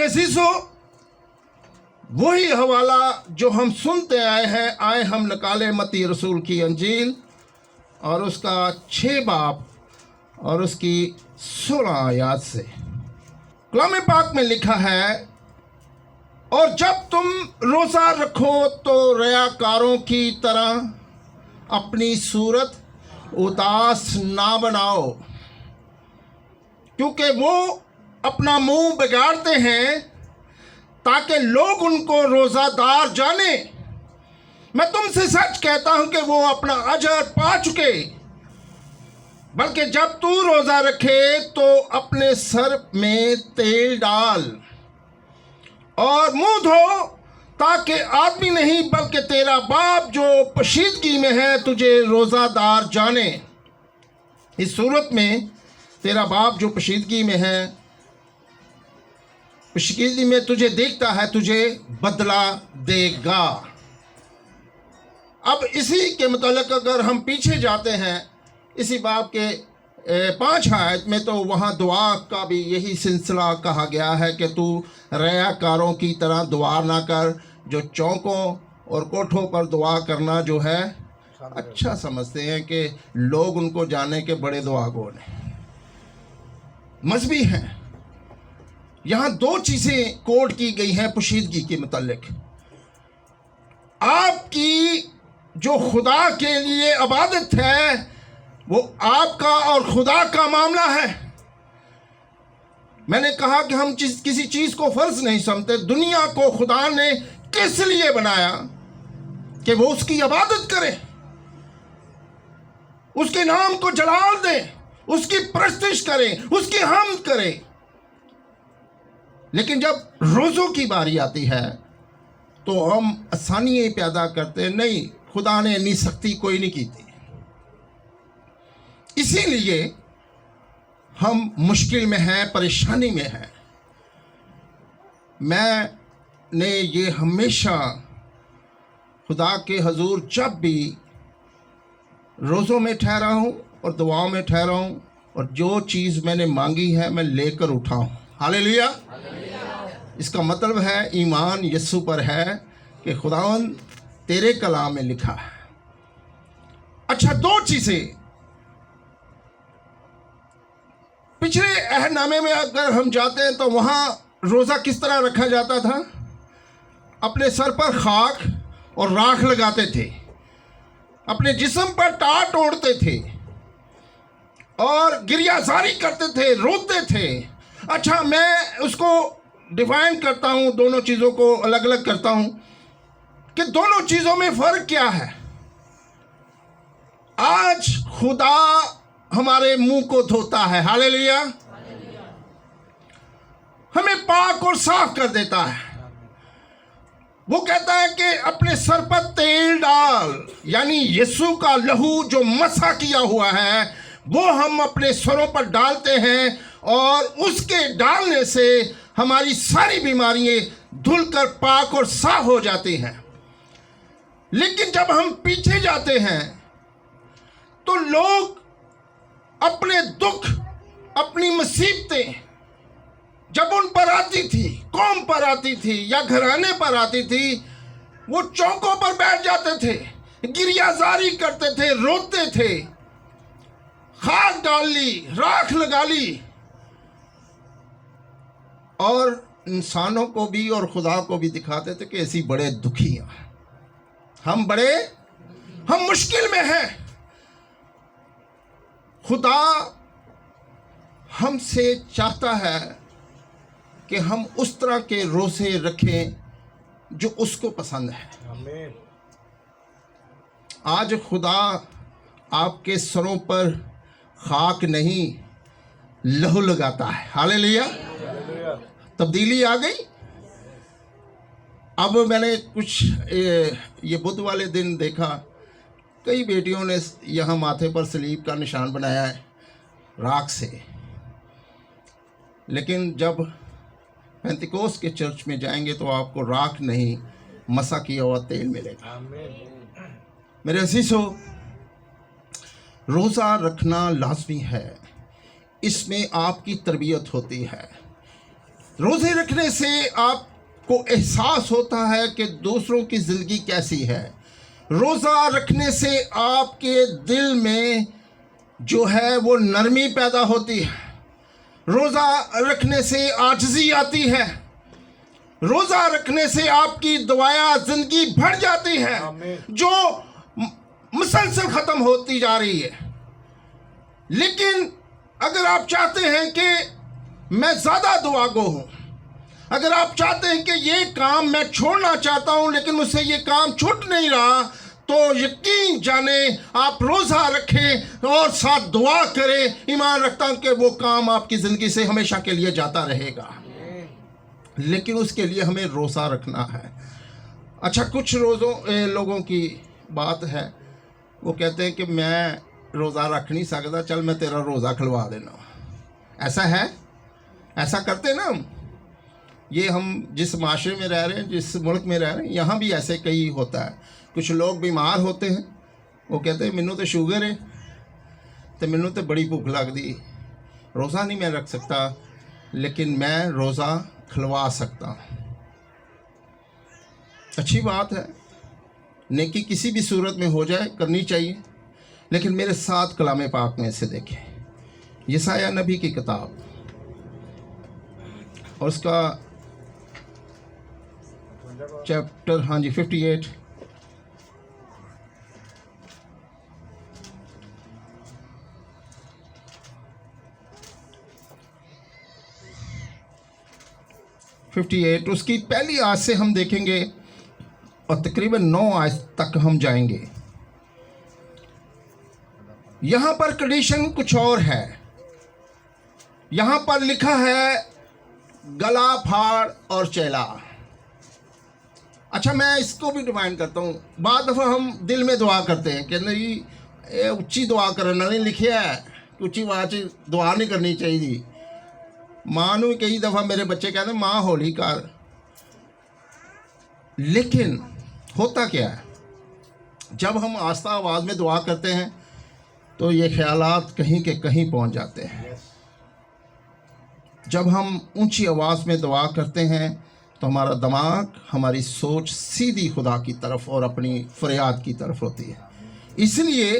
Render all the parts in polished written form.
अजीजों, वही हवाला जो हम सुनते आए हैं, आए हम निकाले मत्ती रसूल की अंजील और उसका 6 बाब और उसकी 16 आयत से। कलाम पाक में लिखा है, और जब तुम रोज़ा रखो तो रयाकारों की तरह अपनी सूरत उदास ना बनाओ, क्योंकि वो अपना मुंह बिगाड़ते हैं ताकि लोग उनको रोज़ादार जाने। मैं तुमसे सच कहता हूं कि वो अपना अजर पा चुके। बल्कि जब तू रोज़ा रखे तो अपने सर में तेल डाल और मुंह धो, ताकि आदमी नहीं बल्कि तेरा बाप जो पोशीदगी में है तुझे रोज़ादार जाने। इस सूरत में तेरा बाप जो पोशीदगी में है, पोशीदगी में तुझे देखता है, तुझे बदला देगा। अब इसी के मुतालिक अगर हम पीछे जाते हैं, इसी बाप के 5 आयत में, तो वहाँ दुआ का भी यही सिलसिला कहा गया है कि तू रयाकारों की तरह दुआ ना कर, जो चौकों और कोठों पर दुआ करना जो है अच्छा समझते हैं कि लोग उनको जाने के बड़े दुआगो हैं, मजहबी हैं। यहाँ 2 चीज़ें कोड की गई हैं पोशीदगी के मुतालिक। आपकी जो खुदा के लिए इबादत है वो आपका और खुदा का मामला है। मैंने कहा कि हम किसी चीज़ को फ़र्ज नहीं समझते। दुनिया को खुदा ने किस लिए बनाया कि वो उसकी इबादत करें, उसके नाम को जलाल दें, उसकी परस्तिश करें, उसकी हम्द करें। लेकिन जब रोज़ों की बारी आती है तो हम आसानी पैदा करते हैं, नहीं खुदा ने इतनी सख्ती कोई नहीं की थी, इसीलिए हम मुश्किल में हैं, परेशानी में हैं। मैंने ये हमेशा खुदा के हजूर जब भी रोज़ों में ठहरा हूँ और दुआओं में ठहरा हूँ और जो चीज़ मैंने मांगी है मैं लेकर उठा हूँ। हालेलुया। इसका मतलब है ईमान यीशु पर है कि खुदावंद तेरे कलाम में लिखा है। अच्छा, 2 चीज़ें पिछले अहदनामे में अगर हम जाते हैं तो वहाँ रोज़ा किस तरह रखा जाता था? अपने सर पर खाक और राख लगाते थे, अपने जिस्म पर टाट ओढ़ते थे और गिरियाजारी करते थे, रोते थे। अच्छा, मैं उसको डिफाइन करता हूँ, दोनों चीज़ों को अलग अलग करता हूँ कि दोनों चीज़ों में फ़र्क क्या है। आज खुदा हमारे मुंह को धोता है, हालेलुया, हमें पाक और साफ कर देता है। वो कहता है कि अपने सर पर तेल डाल, यानी यीशु का लहू जो मसा किया हुआ है वो हम अपने सरों पर डालते हैं और उसके डालने से हमारी सारी बीमारियां धुलकर पाक और साफ हो जाती हैं। लेकिन जब हम पीछे जाते हैं तो लोग अपने दुख, अपनी मुसीबतें जब उन पर आती थी, कौम पर आती थी या घराने पर आती थी, वो चौकों पर बैठ जाते थे, गिरियाजारी करते थे, रोते थे, खाक डाल ली, राख लगा ली और इंसानों को भी और खुदा को भी दिखाते थे कि ऐसी बड़े दुखी हैं, हम मुश्किल में हैं। खुदा हमसे चाहता है कि हम उस तरह के रोज़े रखें जो उसको पसंद है। आमीन। आज खुदा आपके सरों पर खाक नहीं लहू लगाता है, हालेलुया। तब्दीली आ गई। अब मैंने कुछ ये बुध वाले दिन देखा, कई बेटियों ने यहाँ माथे पर सलीब का निशान बनाया है राख से, लेकिन जब पेंतिकोस्त के चर्च में जाएंगे तो आपको राख नहीं मसा किया हुआ तेल मिलेगा। मेरे अज़ीज़ों, रोज़ा रखना लाजमी है, इसमें आपकी तरबियत होती है, रोज़े रखने से आपको एहसास होता है कि दूसरों की ज़िंदगी कैसी है। रोज़ा रखने से आपके दिल में जो है वो नरमी पैदा होती है। रोज़ा रखने से आजिज़ी आती है। रोज़ा रखने से आपकी दुआया ज़िंदगी बढ़ जाती है जो मुसलसल ख़त्म होती जा रही है। लेकिन अगर आप चाहते हैं कि मैं ज़्यादा दुआगो हूँ, अगर आप चाहते हैं कि ये काम मैं छोड़ना चाहता हूँ लेकिन मुझसे ये काम छूट नहीं रहा, तो यकीन जाने आप रोज़ा रखें और साथ दुआ करें। ईमान रखता हूँ कि वो काम आपकी ज़िंदगी से हमेशा के लिए जाता रहेगा। लेकिन उसके लिए हमें रोज़ा रखना है। अच्छा, कुछ लोगों की बात है, वो कहते हैं कि मैं रोज़ा रख नहीं सकता, चल मैं तेरा रोज़ा खुलवा देना। ऐसा है, ऐसा करते ना हम। ये हम जिस माशरे में रह रहे हैं, जिस मुल्क में रह रहे हैं, यहाँ भी ऐसे कई होता है। कुछ लोग बीमार होते हैं, वो कहते हैं मैनू तो शुगर है तो मैनू तो बड़ी भूख लगती, रोज़ा नहीं मैं रख सकता, लेकिन मैं रोज़ा खुलवा सकता। अच्छी बात है, नेकी किसी भी सूरत में हो जाए करनी चाहिए। लेकिन मेरे साथ कलाम पाक में से देखें, यसाया नबी की किताब और उसका चैप्टर 58 58 उसकी पहली आयत से हम देखेंगे और तकरीबन 9 आयत तक हम जाएंगे। यहाँ पर कंडीशन कुछ और है। यहाँ पर लिखा है गला फाड़ और चेला। अच्छा, मैं इसको भी डिफाइन करता हूँ। बाद दफ़ा हम दिल में दुआ करते हैं कि नहीं ये उच्ची दुआ करना नहीं लिखा है, उच्ची आवाज़ दुआ नहीं करनी चाहिए। माँ नू कई दफ़ा मेरे बच्चे कहते हैं माँ हौली कर, लेकिन होता क्या है, जब हम आस्था आवाज़ में दुआ करते हैं तो ये ख्यालात कहीं के कहीं पहुंच जाते हैं। जब हम ऊंची आवाज़ में दुआ करते हैं तो हमारा दिमाग, हमारी सोच सीधी खुदा की तरफ और अपनी फरियाद की तरफ होती है। इसलिए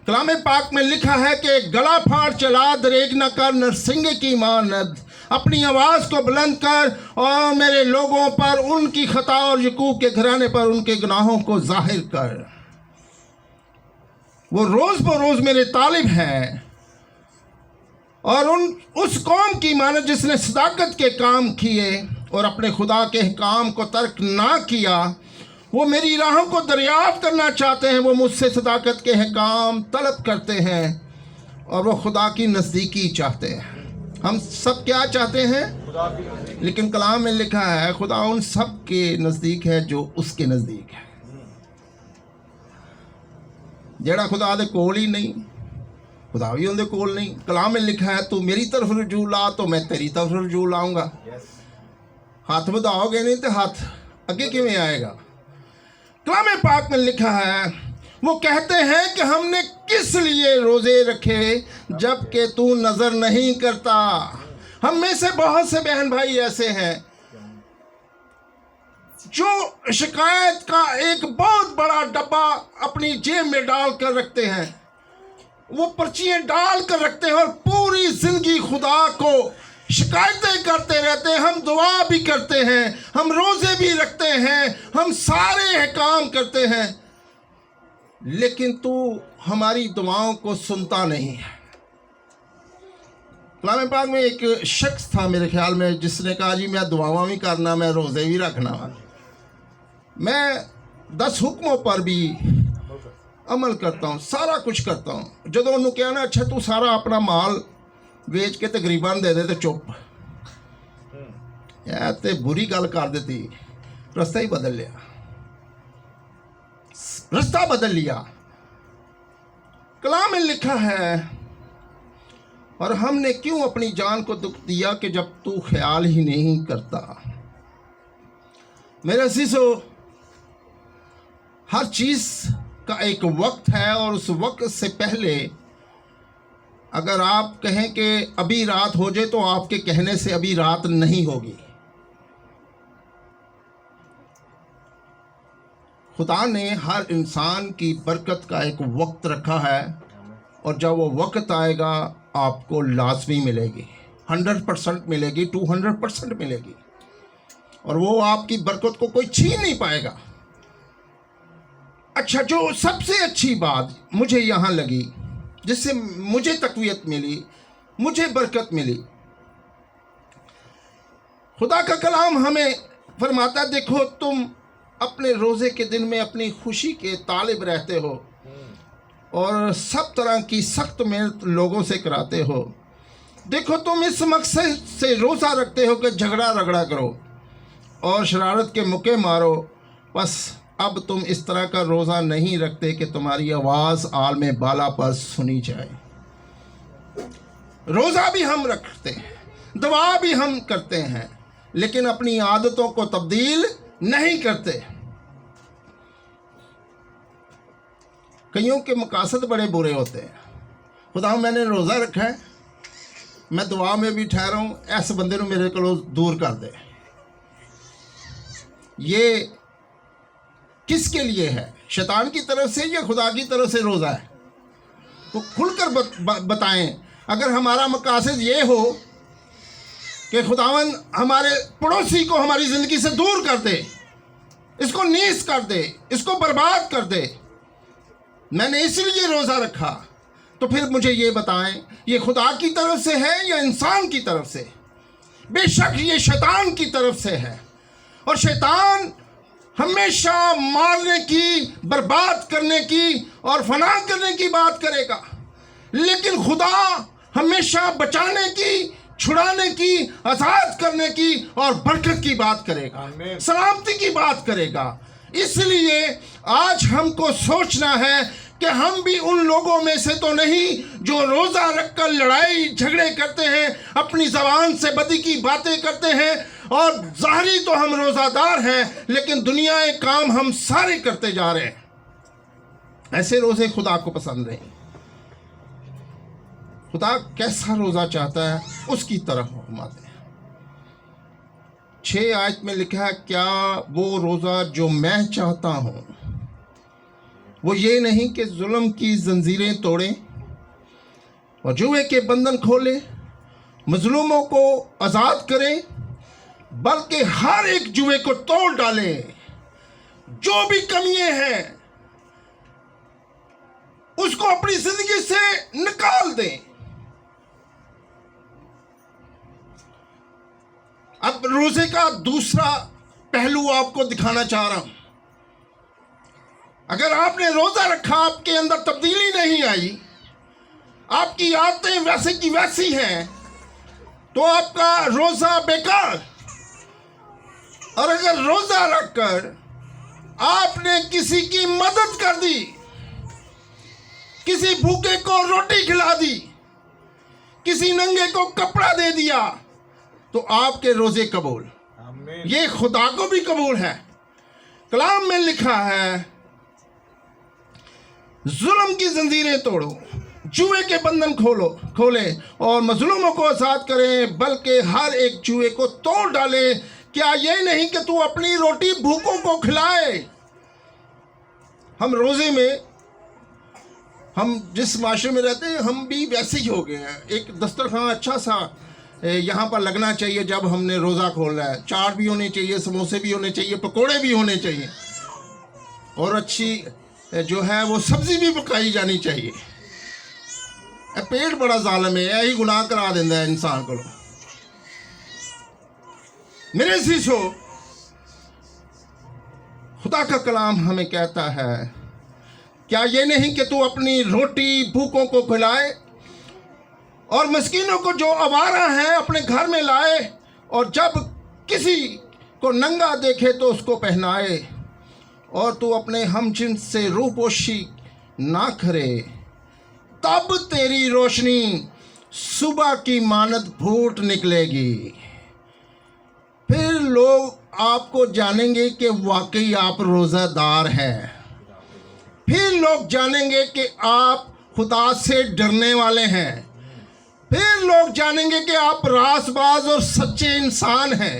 कलाम पाक में लिखा है कि गला फाड़ चला दरेग न कर, नरसिंगे की मानद, अपनी आवाज़ को बुलंद कर और मेरे लोगों पर उनकी खता और यकूब के घराने पर उनके गुनाहों को जाहिर कर। वो रोज़ बरोज़ मेरे तालिब हैं और उस कौम की मानद जिसने सदाकत के काम किए और अपने खुदा के काम को तर्क ना किया। वो मेरी राहों को दरियाफ्त करना चाहते हैं, वो मुझसे सदाकत के काम तलब करते हैं और वो खुदा की नज़दीकी चाहते हैं। हम सब क्या चाहते हैं? लेकिन कलाम में लिखा है खुदा उन सब के नज़दीक है जो उसके नज़दीक है। जेड़ा खुदा दे कोल ही नहीं, खुदा भी उनके कोल नहीं। कलाम में लिखा है तू मेरी तरफ रजू ला तो मैं तेरी तरफ रजू लाऊंगा। हाथ बढ़ाओगे नहीं तो हाथ आगे किवें आएगा? कलाम पाक में लिखा है, वो कहते हैं कि हमने किस लिए रोज़े रखे जबकि तू नज़र नहीं करता। हम में से बहुत से बहन भाई ऐसे हैं जो शिकायत का एक बहुत बड़ा डब्बा अपनी जेब में डाल कर रखते हैं, वो पर्चियाँ डाल कर रखते हैं और पूरी ज़िंदगी खुदा को शिकायतें करते रहते हैं। हम दुआ भी करते हैं, हम रोज़े भी रखते हैं, हम सारे काम करते हैं, लेकिन तू हमारी दुआओं को सुनता नहीं है। कलाम पाक में एक शख्स था मेरे ख्याल में जिसने कहा जी मैं दुआवां भी करना, मैं रोज़े भी रखना, मैं 10 हुक्मों पर भी अमल करता हूँ, सारा कुछ करता हूँ। जो उन्होंने कहा ना अच्छा तू सारा अपना माल वेच के तकरीबन दे दे तो चुप, यार ते बुरी गल कर देती, रास्ता ही बदल लिया, रास्ता बदल लिया। कलाम में लिखा है और हमने क्यों अपनी जान को दुख दिया कि जब तू ख्याल ही नहीं करता। मेरे अज़ीज़ो, हर चीज़ का एक वक्त है और उस वक्त से पहले अगर आप कहें कि अभी रात हो जाए तो आपके कहने से अभी रात नहीं होगी। खुदा ने हर इंसान की बरकत का एक वक्त रखा है, और जब वो वक्त आएगा आपको लाजमी मिलेगी, 100% मिलेगी, 200% मिलेगी, और वो आपकी बरकत को कोई छीन नहीं पाएगा। अच्छा, जो सबसे अच्छी बात मुझे यहाँ लगी, जिससे मुझे तक़वियत मिली, मुझे बरकत मिली, खुदा का कलाम हमें फरमाता, देखो तुम अपने रोज़े के दिन में अपनी खुशी के तालिब रहते हो और सब तरह की सख्त मेहनत लोगों से कराते हो। देखो तुम इस मकसद से रोज़ा रखते हो कि झगड़ा रगड़ा करो और शरारत के मुक्के मारो, बस अब तुम इस तरह का रोज़ा नहीं रखते कि तुम्हारी आवाज़ आलमे बाला पर सुनी जाए। रोज़ा भी हम रखते हैं, दुआ भी हम करते हैं, लेकिन अपनी आदतों को तब्दील नहीं करते। कईयों के मकासद बड़े बुरे होते हैं। खुदा मैंने रोज़ा रखा है, मैं दुआ में भी ठहरा हूँ, ऐसे बंदे को मेरे को दूर कर दे। ये किसके लिए है? शैतान की तरफ से या खुदा की तरफ से रोज़ा है? वो खुलकर बताएं। अगर हमारा मकासद ये हो कि खुदावन हमारे पड़ोसी को हमारी ज़िंदगी से दूर कर दे, इसको नीच कर दे, इसको बर्बाद कर दे, मैंने इसलिए रोज़ा रखा, तो फिर मुझे ये बताएं, ये खुदा की तरफ से है या इंसान की तरफ से? बेशक ये शैतान की तरफ से है, और शैतान हमेशा मारने की, बर्बाद करने की और फना करने की बात करेगा, लेकिन खुदा हमेशा बचाने की, छुड़ाने की, आज़ाद करने की और बरकत की बात करेगा, सलामती की बात करेगा। इसलिए आज हमको सोचना है कि हम भी उन लोगों में से तो नहीं जो रोज़ा रखकर लड़ाई झगड़े करते हैं, अपनी ज़बान से बदी की बातें करते हैं, और ज़ाहरी तो हम रोज़ादार हैं, लेकिन दुनियाए काम हम सारे करते जा रहे हैं। ऐसे रोज़े खुदा को पसंद नहीं। खुदा कैसा रोज़ा चाहता है उसकी तरफ हुक्माते हैं। 6 आयत में लिखा है, क्या वो रोज़ा जो मैं चाहता हूँ वो ये नहीं कि जुल्म की जंजीरें तोड़े और जुए के बंधन खोले, मजलूमों को आज़ाद करे, बल्कि हर एक जुए को तोड़ डाले। जो भी कमियां हैं उसको अपनी जिंदगी से निकाल दें। अब रोजे का दूसरा पहलू आपको दिखाना चाह रहा हूं। अगर आपने रोजा रखा, आपके अंदर तब्दीली नहीं आई, आपकी आदतें वैसे की वैसी हैं, तो आपका रोजा बेकार। और अगर रोजा रखकर आपने किसी की मदद कर दी, किसी भूखे को रोटी खिला दी, किसी नंगे को कपड़ा दे दिया, तो आपके रोजे कबूल। ये खुदा को भी कबूल है। कलाम में लिखा है, जुल्म की जंजीरें तोड़ो, जुए के बंधन खोले और मजलूमों को आज़ाद करें, बल्कि हर एक जुए को तोड़ डाले। क्या ये नहीं कि तू अपनी रोटी भूखों को खिलाए? हम रोजे में, हम जिस माशरे में रहते हैं, हम भी वैसे ही हो गए हैं। एक दस्तरखान अच्छा सा यहाँ पर लगना चाहिए जब हमने रोज़ा खोला है। चाट भी होने चाहिए, समोसे भी होने चाहिए, पकोड़े भी होने चाहिए, और अच्छी जो है वो सब्जी भी पकाई जानी चाहिए। पेट बड़ा जालिम है, यही गुनाह करा देता है इंसान को। मेरे शीशो, खुदा का कलाम हमें कहता है, क्या ये नहीं कि तू अपनी रोटी भूखों को खिलाए और मस्कीनों को जो आवारा है अपने घर में लाए, और जब किसी को नंगा देखे तो उसको पहनाए, और तू अपने हमजिन्स से रूपोशी ना करे, तब तेरी रोशनी सुबह की मानद फूट निकलेगी। फिर लोग आपको जानेंगे कि वाकई आप रोज़ादार हैं। फिर लोग जानेंगे कि आप खुदा से डरने वाले हैं। फिर लोग जानेंगे कि आप रासबाज और सच्चे इंसान हैं।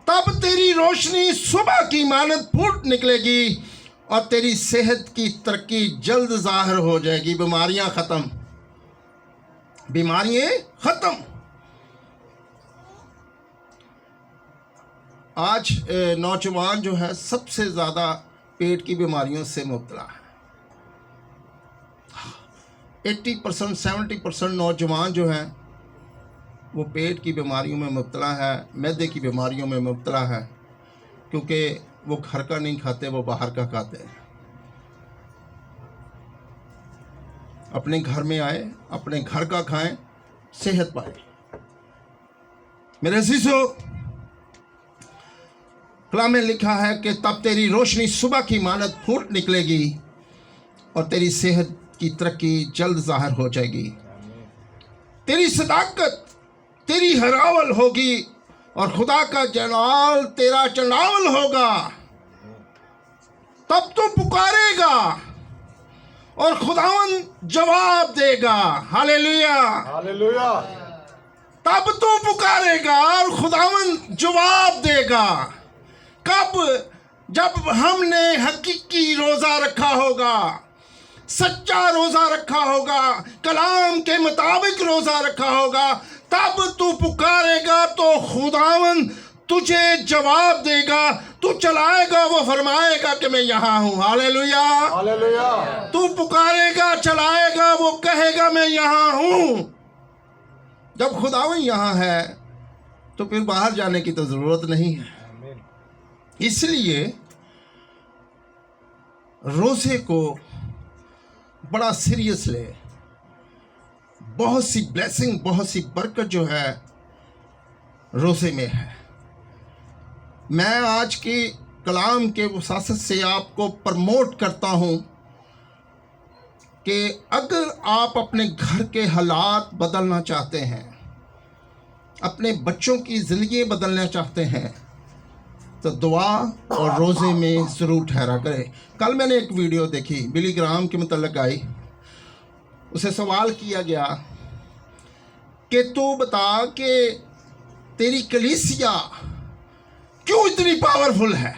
तब तेरी रोशनी सुबह की मानद फूट निकलेगी और तेरी सेहत की तरक्की जल्द जाहिर हो जाएगी। बीमारियां खत्म, बीमारियां खत्म। आज नौजवान जो है सबसे ज़्यादा पेट की बीमारियों से मुब्तला है। 80% 70% नौजवान जो हैं वो पेट की बीमारियों में मुब्तला है, मैदे की बीमारियों में मुब्तला है, क्योंकि वो घर का नहीं खाते, वो बाहर का खाते हैं। अपने घर में आए, अपने घर का खाएं, सेहत पाए। मेरे अज़ीज़ों, कलाम में लिखा है कि तब तेरी रोशनी सुबह की मानद फूट निकलेगी और तेरी सेहत की तरक्की जल्द जाहिर हो जाएगी। तेरी सदाकत तेरी हरावल होगी और खुदा का जलाल तेरा चंडावल होगा। तब तू पुकारेगा और खुदावन जवाब देगा। Hallelujah, hallelujah. तब तू पुकारेगा और खुदावन जवाब देगा। कब? जब हमने हकीकी रोजा रखा होगा, सच्चा रोजा रखा होगा, कलाम के मुताबिक रोजा रखा होगा, तब तू पुकारेगा तो खुदावन तुझे जवाब देगा। तू चलाएगा, वो फरमाएगा कि मैं यहाँ हूँ। Hallelujah, hallelujah. तू पुकारेगा, चलाएगा, वो कहेगा मैं यहाँ हूँ। जब खुदावन यहाँ है तो फिर बाहर जाने की तो जरूरत नहीं है। इसलिए रोजे को बड़ा सीरियस ले। बहुत सी ब्लेसिंग, बहुत सी बरकत जो है रोजे में है। मैं आज की कलाम के वसासत से आपको प्रमोट करता हूं कि अगर आप अपने घर के हालात बदलना चाहते हैं, अपने बच्चों की ज़िंदगी बदलना चाहते हैं, तो दुआ और रोज़े में ज़रूर ठहरा करें। कल मैंने एक वीडियो देखी, बिली ग्राहम के मुतल्लिक़ आई। उसे सवाल किया गया कि तू बता कि तेरी कलीसिया क्यों इतनी पावरफुल है।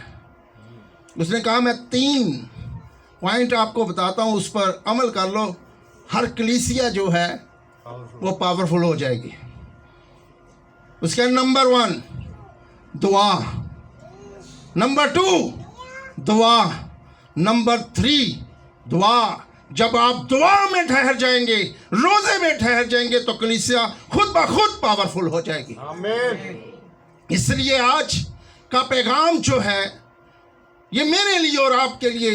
उसने कहा मैं 3 पॉइंट आपको बताता हूँ, उस पर अमल कर लो, हर कलीसिया जो है वो पावरफुल हो जाएगी। उसका नंबर 1 दुआ, नंबर 2 दुआ, नंबर 3 दुआ। जब आप दुआ में ठहर जाएंगे, रोजे में ठहर जाएंगे, तो कलीसिया खुद ब खुद पावरफुल हो जाएगी। आमीन। इसलिए आज का पैगाम जो है ये मेरे लिए और आपके लिए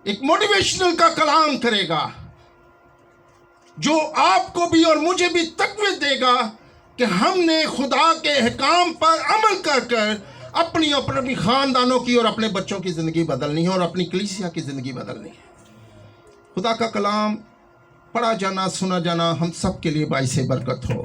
एक मोटिवेशनल का कलाम करेगा, जो आपको भी और मुझे भी तक़वीत देगा कि हमने खुदा के अहकाम पर अमल कर कर अपनी ख़ानदानों की और अपने बच्चों की ज़िंदगी बदलनी है और अपनी कलीसिया की ज़िंदगी बदलनी है। खुदा का कलाम पढ़ा जाना, सुना जाना हम सब के लिए बाइसे बरकत हो।